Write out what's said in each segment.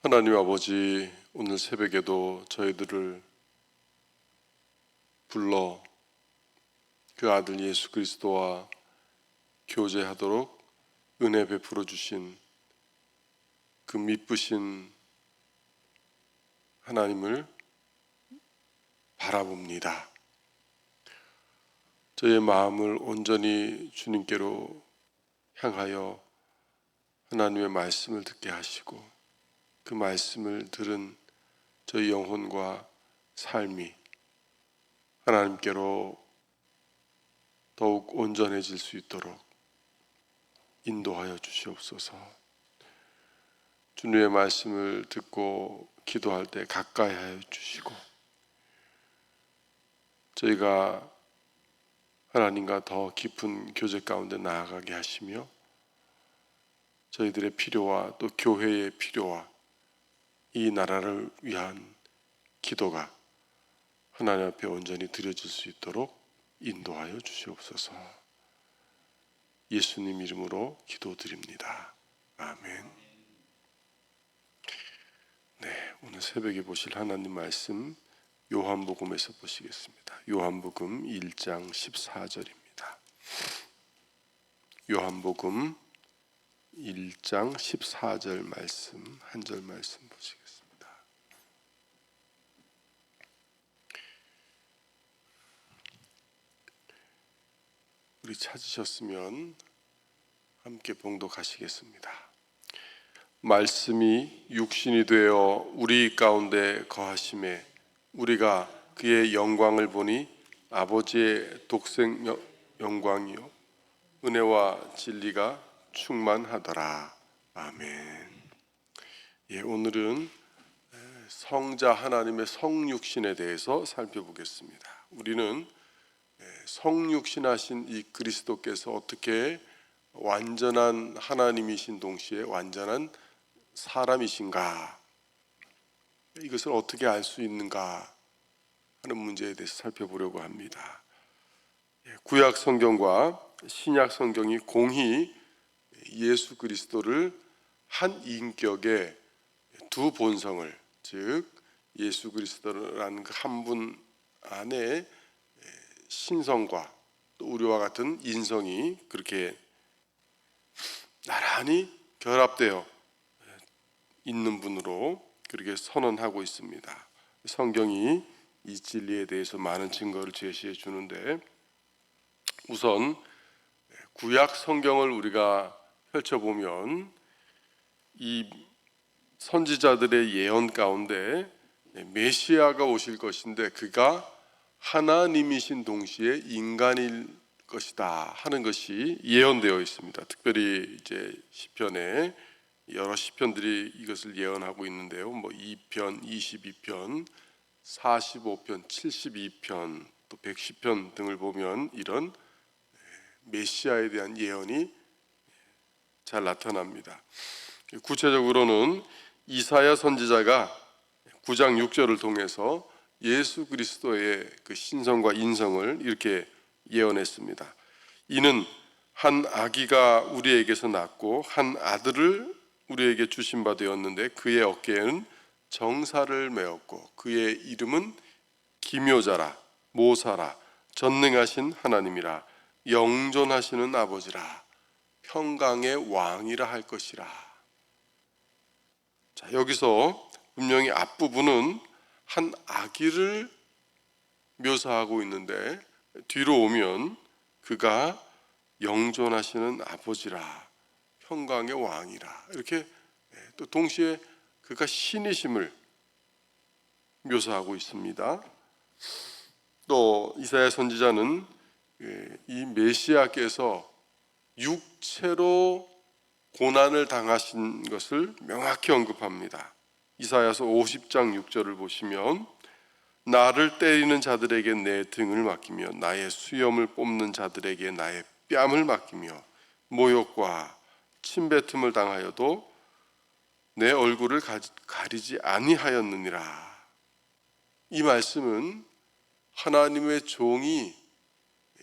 하나님 아버지, 오늘 새벽에도 저희들을 불러 그 아들 예수 그리스도와 교제하도록 은혜 베풀어 주신 그 미쁘신 하나님을 바라봅니다. 저희의 마음을 온전히 주님께로 향하여 하나님의 말씀을 듣게 하시고 그 말씀을 들은 저희 영혼과 삶이 하나님께로 더욱 온전해질 수 있도록 인도하여 주시옵소서. 주님의 말씀을 듣고 기도할 때 가까이 하여 주시고 저희가 하나님과 더 깊은 교제 가운데 나아가게 하시며 저희들의 필요와 또 교회의 필요와 이 나라를 위한 기도가 하나님 앞에 온전히 드려질 수 있도록 인도하여 주시옵소서. 예수님 이름으로 기도드립니다. 아멘. 네, 오늘 새벽에 보실 하나님 말씀 요한복음에서 보시겠습니다. 요한복음 1장 14절입니다. 요한복음 1장 14절 말씀, 한 절 말씀 보시겠습니다. 우리 찾으셨으면 함께 봉독하시겠습니다. 말씀이 육신이 되어 우리 가운데 거하심에 우리가 그의 영광을 보니 아버지의 독생 영광이요 은혜와 진리가 충만하더라. 아멘. 예, 오늘은 성자 하나님의 성육신에 대해서 살펴보겠습니다. 우리는 성육신하신 이 그리스도께서 어떻게 완전한 하나님이신 동시에 완전한 사람이신가, 이것을 어떻게 알 수 있는가 하는 문제에 대해서 살펴보려고 합니다. 구약 성경과 신약 성경이 공히 예수 그리스도를 한 인격의 두 본성을, 즉 예수 그리스도라는 그 한 분 안에 신성과 또 우리와 같은 인성이 그렇게 나란히 결합되어 있는 분으로 그렇게 선언하고 있습니다. 성경이 이 진리에 대해서 많은 증거를 제시해 주는데, 우선 구약 성경을 우리가 펼쳐보면 이 선지자들의 예언 가운데 메시아가 오실 것인데 그가 하나님이신 동시에 인간일 것이다 하는 것이 예언되어 있습니다. 특별히 이제 시편에 여러 시편들이 이것을 예언하고 있는데요. 2편, 22편, 45편, 72편, 또 110편 등을 보면 이런 메시아에 대한 예언이 잘 나타납니다. 구체적으로는 이사야 선지자가 9장 6절을 통해서 예수 그리스도의 그 신성과 인성을 이렇게 예언했습니다. 이는 한 아기가 우리에게서 낳고 한 아들을 우리에게 주신 바 되었는데 그의 어깨에는 정사를 메었고 그의 이름은 기묘자라, 모사라, 전능하신 하나님이라, 영존하시는 아버지라, 평강의 왕이라 할 것이라. 자, 여기서 분명히 앞부분은 한 아기를 묘사하고 있는데 뒤로 오면 그가 영존하시는 아버지라, 평강의 왕이라, 이렇게 또 동시에 그가 신이심을 묘사하고 있습니다. 또 이사야 선지자는 이 메시아께서 육체로 고난을 당하신 것을 명확히 언급합니다. 이사야서 50장 6절을 보시면 나를 때리는 자들에게 내 등을 맡기며 나의 수염을 뽑는 자들에게 나의 뺨을 맡기며 모욕과 침뱉음을 당하여도 내 얼굴을 가리지 아니하였느니라. 이 말씀은 하나님의 종이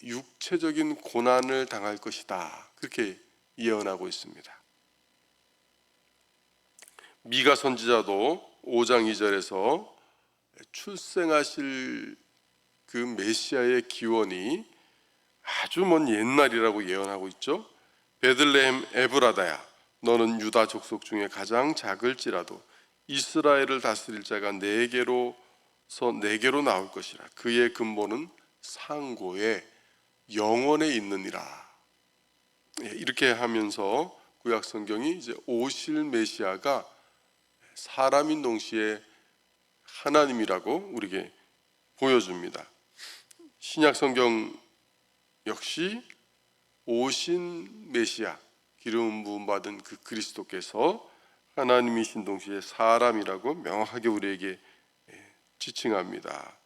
육체적인 고난을 당할 것이다, 그렇게 예언하고 있습니다. 미가 선지자도 5장 2절에서 출생하실 그 메시아의 기원이 아주 먼 옛날이라고 예언하고 있죠. 베들레헴 에브라다야, 너는 유다 족속 중에 가장 작을지라도 이스라엘을 다스릴 자가 내게로 나올 것이라. 그의 근본은 상고에 영원에 있느니라. 이렇게 하면서 구약 성경이 이제 오실 메시아가 사람인 동시에 하나님이라고 우리에게 보여줍니다. 신약 성경 역시 오신 메시아, 기름 부음 받은 그 그리스도께서 하나님이신 동시에 사람이라고 명확하게 우리에게 지칭합니다.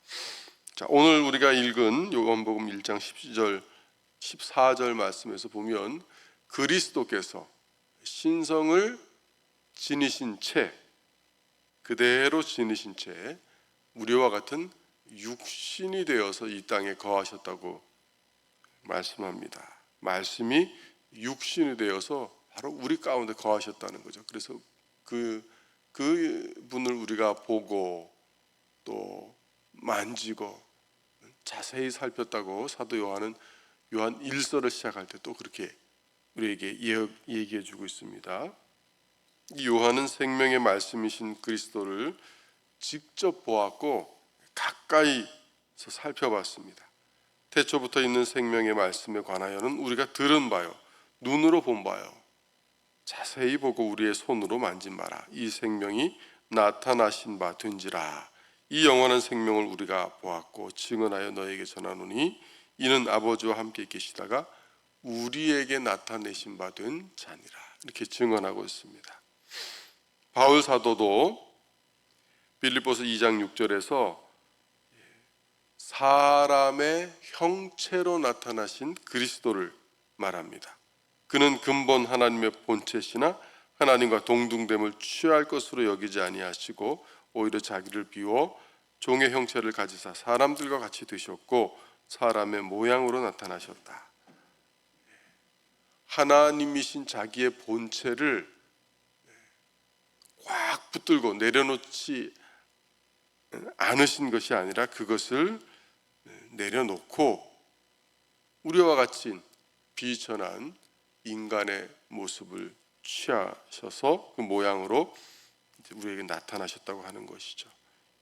자, 오늘 우리가 읽은 요한복음 1장 12절 14절 말씀에서 보면 그리스도께서 신성을 지니신 채, 그대로 지니신 채 우리와 같은 육신이 되어서 이 땅에 거하셨다고 말씀합니다. 말씀이 육신이 되어서 바로 우리 가운데 거하셨다는 거죠. 그래서 그 분을 우리가 보고 또 만지고 자세히 살폈다고 사도 요한은 요한 1서를 시작할 때 또 그렇게 우리에게 얘기해 주고 있습니다. 이 요한은 생명의 말씀이신 그리스도를 직접 보았고 가까이서 살펴봤습니다. 태초부터 있는 생명의 말씀에 관하여는 우리가 들은 바요, 눈으로 본 바요, 자세히 보고 우리의 손으로 만진 바라. 이 생명이 나타나신 바 된지라. 이 영원한 생명을 우리가 보았고 증언하여 너에게 전하노니 이는 아버지와 함께 계시다가 우리에게 나타내신 바 된 자니라. 이렇게 증언하고 있습니다. 바울 사도도 빌립보서 2장 6절에서 사람의 형체로 나타나신 그리스도를 말합니다. 그는 근본 하나님의 본체시나 하나님과 동등됨을 취할 것으로 여기지 아니하시고 오히려 자기를 비워 종의 형체를 가지사 사람들과 같이 되셨고 사람의 모양으로 나타나셨다. 하나님이신 자기의 본체를 꽉 붙들고 내려놓지 않으신 것이 아니라 그것을 내려놓고 우리와 같이 비천한 인간의 모습을 취하셔서 그 모양으로 우리에게 나타나셨다고 하는 것이죠.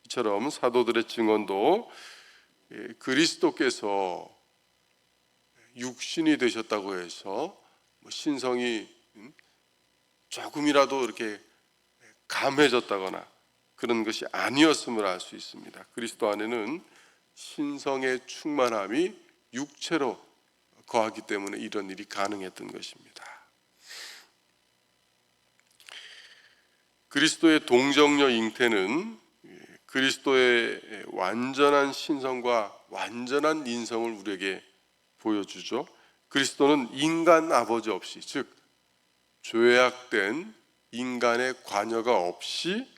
이처럼 사도들의 증언도 그리스도께서 육신이 되셨다고 해서 신성이 조금이라도 이렇게 감해졌다거나 그런 것이 아니었음을 알 수 있습니다. 그리스도 안에는 신성의 충만함이 육체로 거하기 때문에 이런 일이 가능했던 것입니다. 그리스도의 동정녀 잉태는 그리스도의 완전한 신성과 완전한 인성을 우리에게 보여주죠. 그리스도는 인간 아버지 없이, 즉 죄악된 인간의 관여가 없이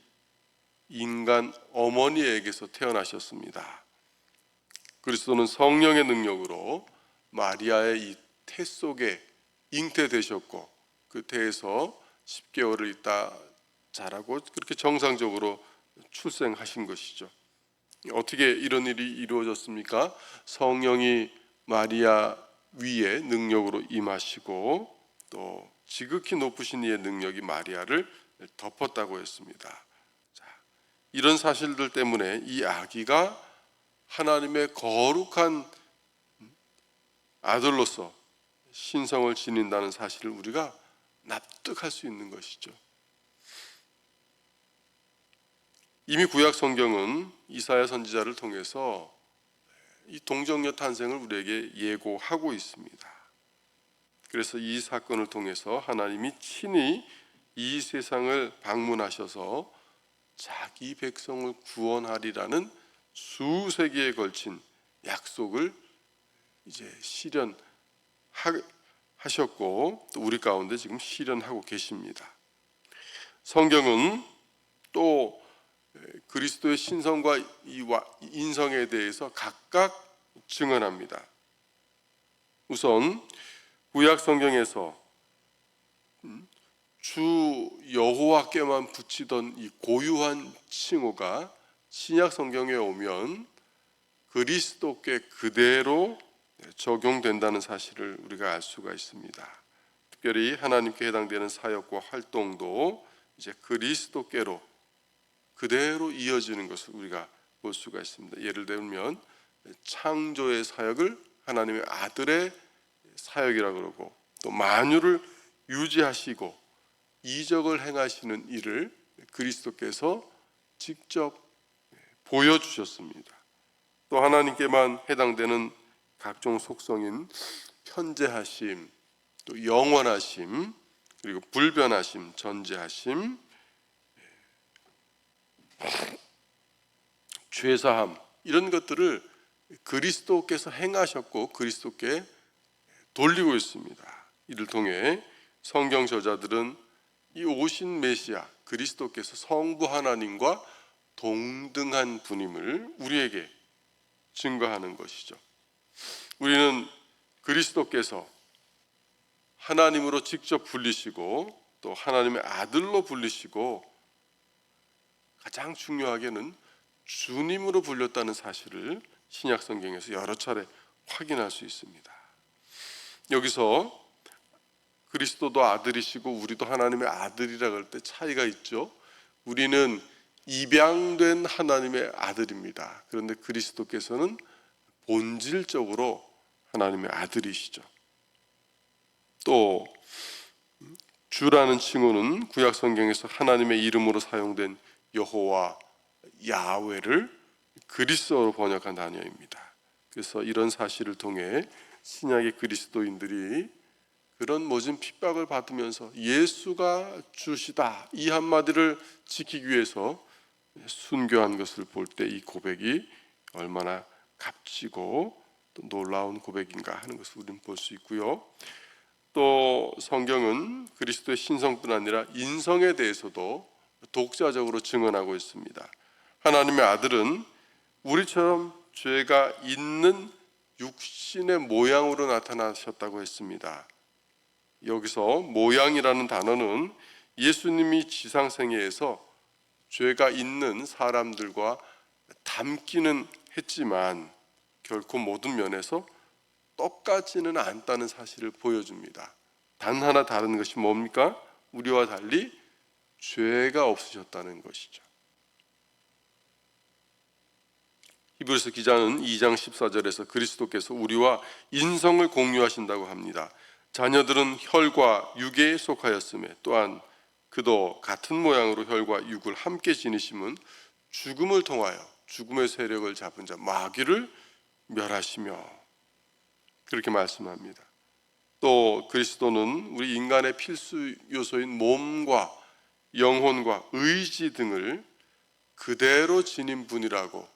인간 어머니에게서 태어나셨습니다. 그리스도는 성령의 능력으로 마리아의 이 태 속에 잉태되셨고 그 태에서 10개월을 있다 자라고 그렇게 정상적으로 출생하신 것이죠. 어떻게 이런 일이 이루어졌습니까? 성령이 마리아 위에 능력으로 임하시고 또 지극히 높으신 이의 능력이 마리아를 덮었다고 했습니다. 자, 이런 사실들 때문에 이 아기가 하나님의 거룩한 아들로서 신성을 지닌다는 사실을 우리가 납득할 수 있는 것이죠. 이미 구약 성경은 이사야 선지자를 통해서 이 동정녀 탄생을 우리에게 예고하고 있습니다. 그래서 이 사건을 통해서 하나님이 친히 이 세상을 방문하셔서 자기 백성을 구원하리라는 수세기에 걸친 약속을 이제 실현하셨고 또 우리 가운데 지금 실현하고 계십니다. 성경은 또 그리스도의 신성과 인성에 대해서 각각 증언합니다. 우선 구약 성경에서 주 여호와께만 붙이던 이 고유한 칭호가 신약 성경에 오면 그리스도께 그대로 적용된다는 사실을 우리가 알 수가 있습니다. 특별히 하나님께 해당되는 사역과 활동도 이제 그리스도께로 그대로 이어지는 것을 우리가 볼 수가 있습니다. 예를 들면 창조의 사역을 하나님의 아들의 사역이라 그러고, 또 만유를 유지하시고 이적을 행하시는 일을 그리스도께서 직접 보여주셨습니다. 또 하나님께만 해당되는 각종 속성인 현재하심, 또 영원하심, 그리고 불변하심, 전제하심, 죄사함, 이런 것들을 그리스도께서 행하셨고 그리스도께 돌리고 있습니다. 이를 통해 성경 저자들은 이 오신 메시아 그리스도께서 성부 하나님과 동등한 분임을 우리에게 증거하는 것이죠. 우리는 그리스도께서 하나님으로 직접 불리시고 또 하나님의 아들로 불리시고 가장 중요하게는 주님으로 불렸다는 사실을 신약 성경에서 여러 차례 확인할 수 있습니다. 여기서 그리스도도 아들이시고 우리도 하나님의 아들이라 그럴 때 차이가 있죠. 우리는 입양된 하나님의 아들입니다. 그런데 그리스도께서는 본질적으로 하나님의 아들이시죠. 또 주라는 칭호는 구약 성경에서 하나님의 이름으로 사용된 여호와 야훼를 그리스어로 번역한 단어입니다. 그래서 이런 사실을 통해 신약의 그리스도인들이 그런 모진 핍박을 받으면서 예수가 주시다 이 한마디를 지키기 위해서 순교한 것을 볼 때 이 고백이 얼마나 값지고 또 놀라운 고백인가 하는 것을 우리는 볼 수 있고요. 또 성경은 그리스도의 신성뿐 아니라 인성에 대해서도 독자적으로 증언하고 있습니다. 하나님의 아들은 우리처럼 죄가 있는 육신의 모양으로 나타나셨다고 했습니다. 여기서 모양이라는 단어는 예수님이 지상생애에서 죄가 있는 사람들과 닮기는 했지만 결코 모든 면에서 똑같지는 않다는 사실을 보여줍니다. 단 하나 다른 것이 뭡니까? 우리와 달리 죄가 없으셨다는 것이죠. 히브리서 기자는 2장 14절에서 그리스도께서 우리와 인성을 공유하신다고 합니다. 자녀들은 혈과 육에 속하였음에 또한 그도 같은 모양으로 혈과 육을 함께 지니심은 죽음을 통하여 죽음의 세력을 잡은 자 마귀를 멸하시며 그렇게 말씀합니다. 또 그리스도는 우리 인간의 필수 요소인 몸과 영혼과 의지 등을 그대로 지닌 분이라고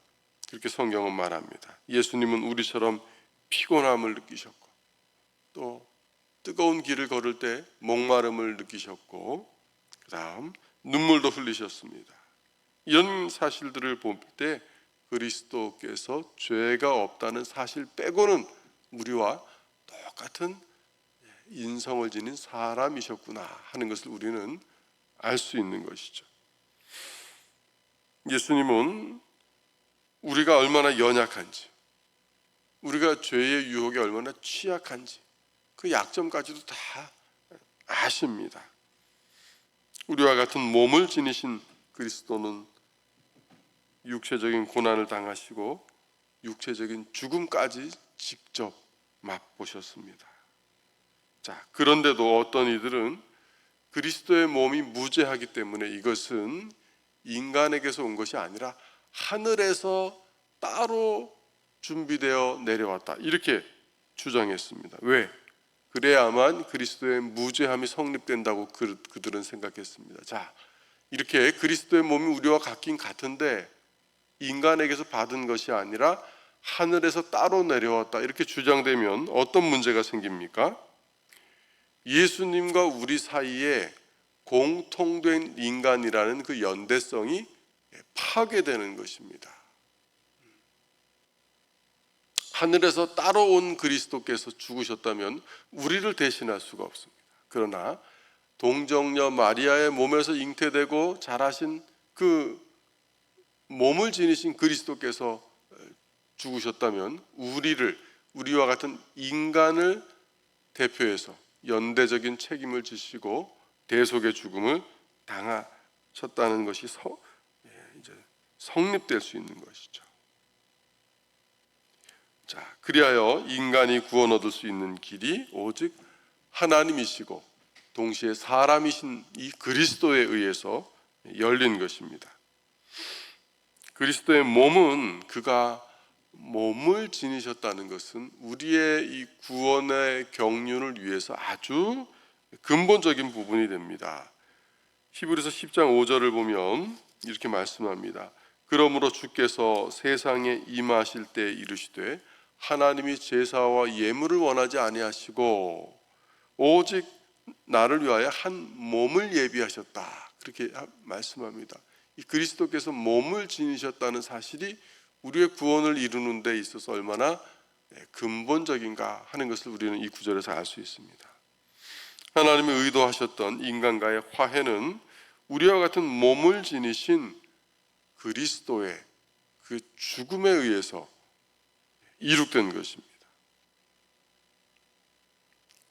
그렇게 성경은 말합니다. 예수님은 우리처럼 피곤함을 느끼셨고 또 뜨거운 길을 걸을 때 목마름을 느끼셨고 그 다음 눈물도 흘리셨습니다. 이런 사실들을 볼 때 그리스도께서 죄가 없다는 사실 빼고는 우리와 똑같은 인성을 지닌 사람이셨구나 하는 것을 우리는 알 수 있는 것이죠. 예수님은 우리가 얼마나 연약한지, 우리가 죄의 유혹에 얼마나 취약한지 그 약점까지도 다 아십니다. 우리와 같은 몸을 지니신 그리스도는 육체적인 고난을 당하시고 육체적인 죽음까지 직접 맛보셨습니다. 자, 그런데도 어떤 이들은 그리스도의 몸이 무죄하기 때문에 이것은 인간에게서 온 것이 아니라 하늘에서 따로 준비되어 내려왔다 이렇게 주장했습니다. 왜? 그래야만 그리스도의 무죄함이 성립된다고 그들은 생각했습니다. 자, 이렇게 그리스도의 몸이 우리와 같긴 같은데 인간에게서 받은 것이 아니라 하늘에서 따로 내려왔다 이렇게 주장되면 어떤 문제가 생깁니까? 예수님과 우리 사이에 공통된 인간이라는 그 연대성이 파괴되는 것입니다. 하늘에서 따로 온 그리스도께서 죽으셨다면 우리를 대신할 수가 없습니다. 그러나 동정녀 마리아의 몸에서 잉태되고 자라신 그 몸을 지니신 그리스도께서 죽으셨다면 우리와 같은 인간을 대표해서 연대적인 책임을 지시고 대속의 죽음을 당하셨다는 것이 이제 성립될 수 있는 것이죠. 자, 그리하여 인간이 구원 얻을 수 있는 길이 오직 하나님이시고 동시에 사람이신 이 그리스도에 의해서 열린 것입니다. 그리스도의 몸은 그가 몸을 지니셨다는 것은 우리의 이 구원의 경륜을 위해서 아주 근본적인 부분이 됩니다. 히브리서 10장 5절을 보면 이렇게 말씀합니다. 그러므로 주께서 세상에 임하실 때 이르시되 하나님이 제사와 예물을 원하지 아니하시고 오직 나를 위하여 한 몸을 예비하셨다. 그렇게 말씀합니다. 이 그리스도께서 몸을 지니셨다는 사실이 우리의 구원을 이루는 데 있어서 얼마나 근본적인가 하는 것을 우리는 이 구절에서 알 수 있습니다. 하나님이 의도하셨던 인간과의 화해는 우리와 같은 몸을 지니신 그리스도의 그 죽음에 의해서 이룩된 것입니다.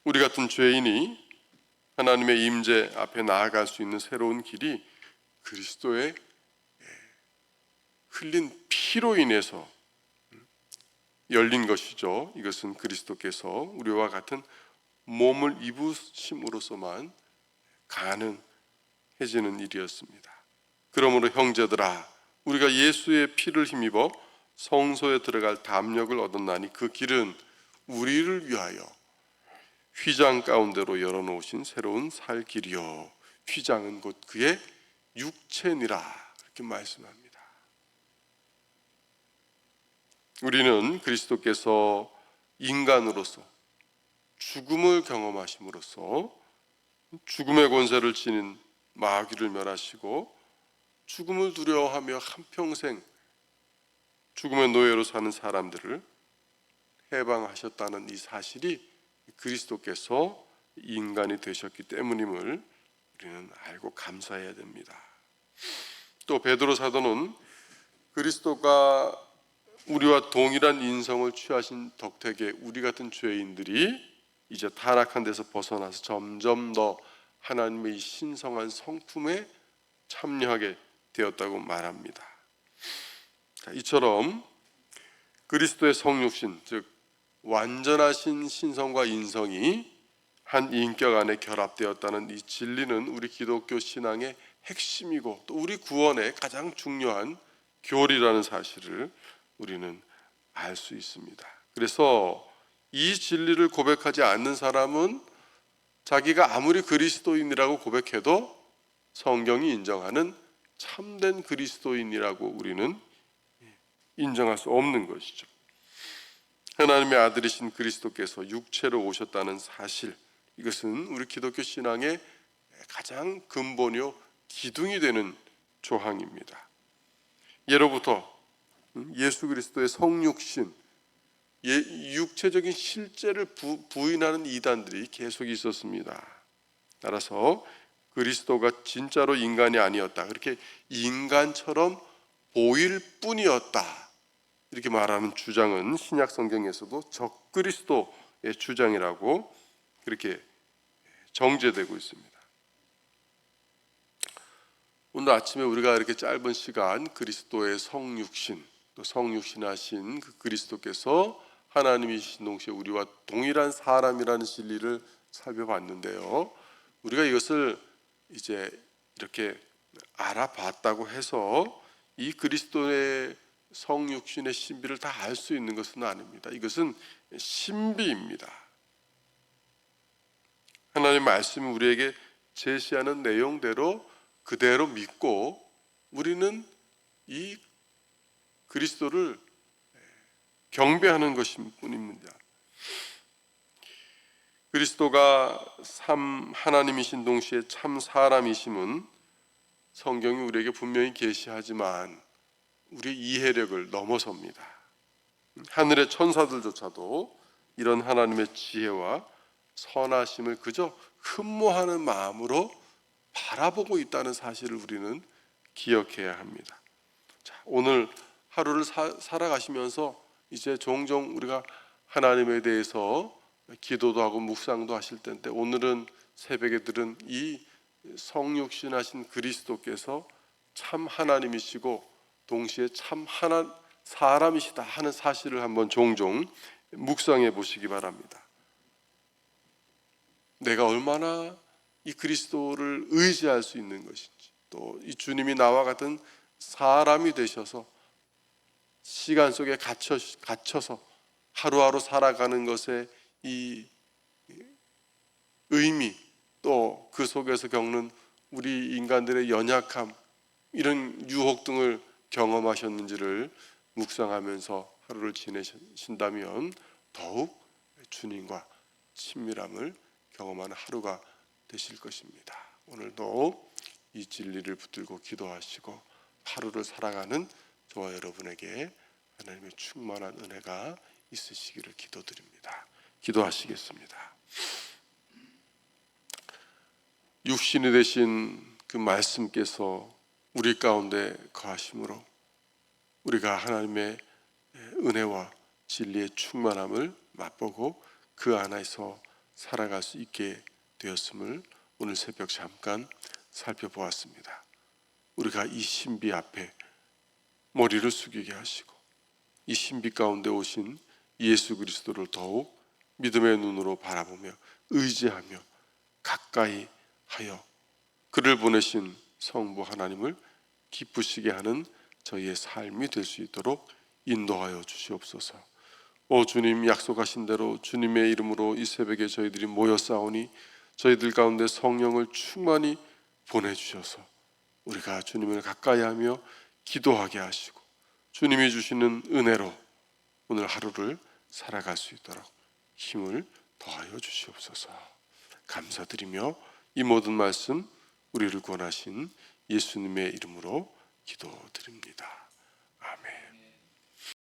우리 같은 죄인이 하나님의 임재 앞에 나아갈 수 있는 새로운 길이 그리스도의 흘린 피로 인해서 열린 것이죠. 이것은 그리스도께서 우리와 같은 몸을 입으심으로써만 가능해지는 일이었습니다. 그러므로 형제들아, 우리가 예수의 피를 힘입어 성소에 들어갈 담력을 얻었나니 그 길은 우리를 위하여 휘장 가운데로 열어놓으신 새로운 살 길이요, 휘장은 곧 그의 육체니라, 이렇게 말씀합니다. 우리는 그리스도께서 인간으로서 죽음을 경험하심으로써 죽음의 권세를 지닌 마귀를 멸하시고 죽음을 두려워하며 한평생 죽음의 노예로 사는 사람들을 해방하셨다는 이 사실이 그리스도께서 인간이 되셨기 때문임을 우리는 알고 감사해야 됩니다. 또 베드로 사도는 그리스도가 우리와 동일한 인성을 취하신 덕택에 우리 같은 죄인들이 이제 타락한 데서 벗어나서 점점 더 하나님의 이 신성한 성품에 참여하게 되었다고 말합니다. 이처럼 그리스도의 성육신, 즉 완전하신 신성과 인성이 한 인격 안에 결합되었다는 이 진리는 우리 기독교 신앙의 핵심이고 또 우리 구원의 가장 중요한 교리라는 사실을 우리는 알 수 있습니다. 그래서 이 진리를 고백하지 않는 사람은 자기가 아무리 그리스도인이라고 고백해도 성경이 인정하는 참된 그리스도인이라고 우리는 인정할 수 없는 것이죠. 하나님의 아들이신 그리스도께서 육체로 오셨다는 사실, 이것은 우리 기독교 신앙의 가장 근본이요 기둥이 되는 조항입니다. 예로부터 예수 그리스도의 성육신, 육체적인 실제를 부인하는 이단들이 계속 있었습니다. 따라서 그리스도가 진짜로 인간이 아니었다, 그렇게 인간처럼 보일 뿐이었다, 이렇게 말하는 주장은 신약 성경에서도 적그리스도의 주장이라고 그렇게 정죄되고 있습니다. 오늘 아침에 우리가 이렇게 짧은 시간 그리스도의 성육신, 또 성육신하신 그 그리스도께서 하나님이신 동시에 우리와 동일한 사람이라는 진리를 살펴봤는데요. 우리가 이것을 이제 이렇게 알아봤다고 해서 이 그리스도의 성육신의 신비를 다 알 수 있는 것은 아닙니다. 이것은 신비입니다. 하나님의 말씀이 우리에게 제시하는 내용대로 그대로 믿고 우리는 이 그리스도를 경배하는 것일 뿐입니다. 그리스도가 하나님이신 동시에 참 사람이심은 성경이 우리에게 분명히 계시하지만 우리의 이해력을 넘어섭니다. 하늘의 천사들조차도 이런 하나님의 지혜와 선하심을 그저 흠모하는 마음으로 바라보고 있다는 사실을 우리는 기억해야 합니다. 자, 오늘 하루를 살아가시면서 이제 종종 우리가 하나님에 대해서 기도도 하고 묵상도 하실 텐데, 오늘은 새벽에 들은 이 성육신하신 그리스도께서 참 하나님이시고 동시에 참 사람이시다 하는 사실을 한번 종종 묵상해 보시기 바랍니다. 내가 얼마나 이 그리스도를 의지할 수 있는 것인지, 또 이 주님이 나와 같은 사람이 되셔서 시간 속에 갇혀서 하루하루 살아가는 것에 이 의미, 또 그 속에서 겪는 우리 인간들의 연약함, 이런 유혹 등을 경험하셨는지를 묵상하면서 하루를 지내신다면 더욱 주님과 친밀함을 경험하는 하루가 되실 것입니다. 오늘도 이 진리를 붙들고 기도하시고 하루를 살아가는 저와 여러분에게 하나님의 충만한 은혜가 있으시기를 기도드립니다. 기도하시겠습니다. 육신이 되신 그 말씀께서 우리 가운데 거하심으로 우리가 하나님의 은혜와 진리의 충만함을 맛보고 그 안에서 살아갈 수 있게 되었음을 오늘 새벽 잠깐 살펴보았습니다. 우리가 이 신비 앞에 머리를 숙이게 하시고 이 신비 가운데 오신 예수 그리스도를 더욱 믿음의 눈으로 바라보며 의지하며 가까이 하여 그를 보내신 성부 하나님을 기쁘시게 하는 저희의 삶이 될 수 있도록 인도하여 주시옵소서. 오 주님, 약속하신 대로 주님의 이름으로 이 새벽에 저희들이 모여 싸우니 저희들 가운데 성령을 충만히 보내주셔서 우리가 주님을 가까이 하며 기도하게 하시고 주님이 주시는 은혜로 오늘 하루를 살아갈 수 있도록 힘을 더하여 주시옵소서. 감사드리며 이 모든 말씀 우리를 구원하신 예수님의 이름으로 기도드립니다. 아멘.